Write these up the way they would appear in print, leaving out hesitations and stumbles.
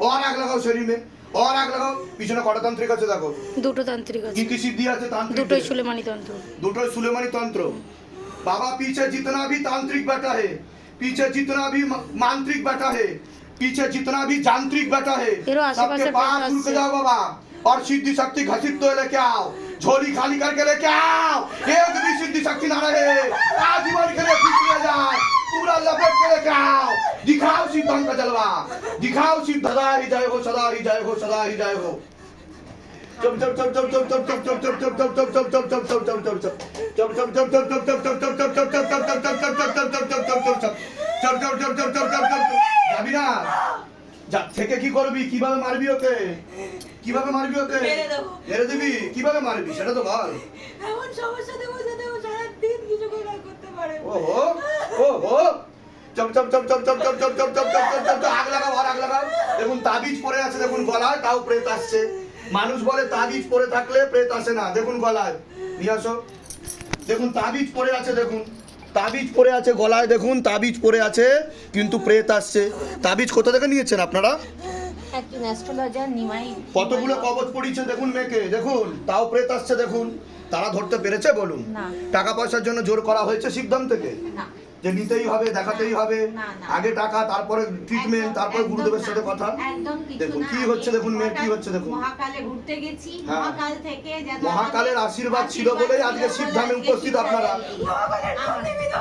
और आग लगाओ शरीर में और आग लगाओ পিছনে কটা তান্ত্রিক আছে দেখো দুটো তান্ত্রিক আছে কি কি সিদ্ধি আছে তান্ত্রিক দুটোই সুলেমানি তন্ত্র দুটোই সুলেমাनी तंत्र बाबा पीछे जितना भी तांत्रिक बैठा है पीछे जितना भी मांत्रिक बैठा है पीछे जितना भी यांत्रिक बैठा है तेरो आशीर्वाद सबके से पास प्रकाश रुक से। जाओ बाबा और सिद्धि शक्ति घसीट तो लेके आओ झोली खाली करके लेके आओ एक भी सिद्धि शक्ति ना रहे आजीवन के लिए खींच लिया जाए पूरा लपेट के लेके आओ दिखाओ सिद्धम का जलवा दिखाओ सिद्ध सदा ही जय हो सदा ही जय हो सदा ही जय हो चप चप चप चप चप चप चप चप चप चप चप चप चप चप चप चप चप যাবি না যা থেকে কি করবি কিভাবে মারবি ওকে কিভাবে মারবি ওকে মেরে দেবো। মেরে দিবি কিভাবে মারবি সেটা তো বল এমন সমস্যা দেবো যাতে ও সারাদিন কিছু করে না করতে পারে ওহো ওহো chop chop chop chop chop chop chop chop chop chop chop chop আগ লাগাও আর আগ লাগাও দেখুন তাবিজ পরে আছে দেখুন গলায় তাও প্রেত আসছে মানুষ বলে তাবিজ পরে থাকলে প্রেত আসে না দেখুন গলায় নিয়ে আসো দেখুন তাবিজ পরে আছে দেখুন তাবিজ পরে আছে গলায় দেখুন তাবিজ পরে আছে কিন্তু প্রেত আসছে তাবিজ কোথা থেকে নিয়েছেন আপনারা একজন অ্যাস্ট্রোলজার নিমাই কতগুলো কবচ পড়িয়েছে দেখুন মেয়েকে দেখুন তাও প্রেত আসছে দেখুন তারা ধরতে পেরেছে বলুন না। টাকা পয়সার জন্য জোর করা হয়েছে সিদ্ধান্ত থেকে না যে নিতেই হবে দেখাতেই হবে না, না। আগে টাকা তারপরে ট্রিটমেন্ট একদম, তারপরে একদম গুরুদেবের না। সাথে কথা একদম কিছু দেখুন না। কি হচ্ছে দেখুন মেয়ের কি হচ্ছে দেখুন মহাকালে ঘুরতে গেছি হ্যাঁ। মহাকাল থেকে যাতে মহাকালের আমাদের আশীর্বাদ ছিল বলেই আজকে ছিল সিদ্ধামে বলে উপস্থিত আজকে আপনারা মহাকালের নাম নেবে তো।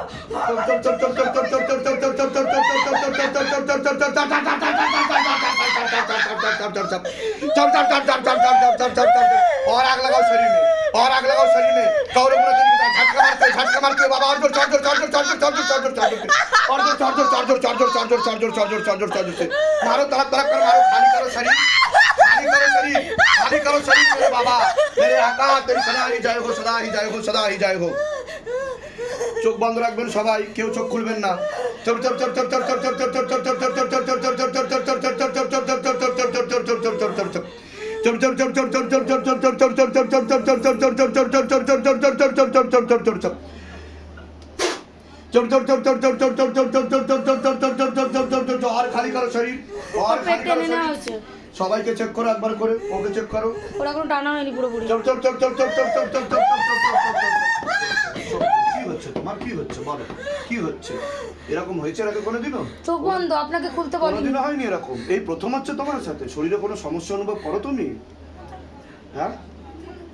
और आग लगाओ शरीर में और आग लगाओ शरीर में कौरव झटका मारते बाबा और जोर charger charger charger charger charger charger और जोर charger charger charger charger charger charger charger charger से मारो तरफ तरफ कर मारो खाली करो शरीर खाली करो शरीर खाली करो शरीर मेरे बाबा मेरे आका तेरी सदा ही जय हो सदा ही जय हो सदा ही जय हो চোখ বন্ধ রাখবেন সবাই কেউ চোখ খুলবেন না chop chop chop chop chop chop chop chop chop chop chop chop chop chop chop और खाली करो शरीर और পেট টেনে নেওয়া হচ্ছে সবাইকে চেক করো একবার করে ওকে চেক করো ওরা কোনো টানা হয়নি পুরোপুরি chop chop chop chop chop chop chop chop chop কি হচ্ছে তোমার কি হচ্ছে বলো কি হচ্ছে এরকম হয়েছে আগে কোনোদিনও চোখ বন্ধ আপনাকে খুলতে বলিনি কোনোদিনও হয়নি এরকম এই প্রথম হচ্ছে তোমার সাথে শরীরে কোনো সমস্যা অনুভব করো তুমি হ্যাঁ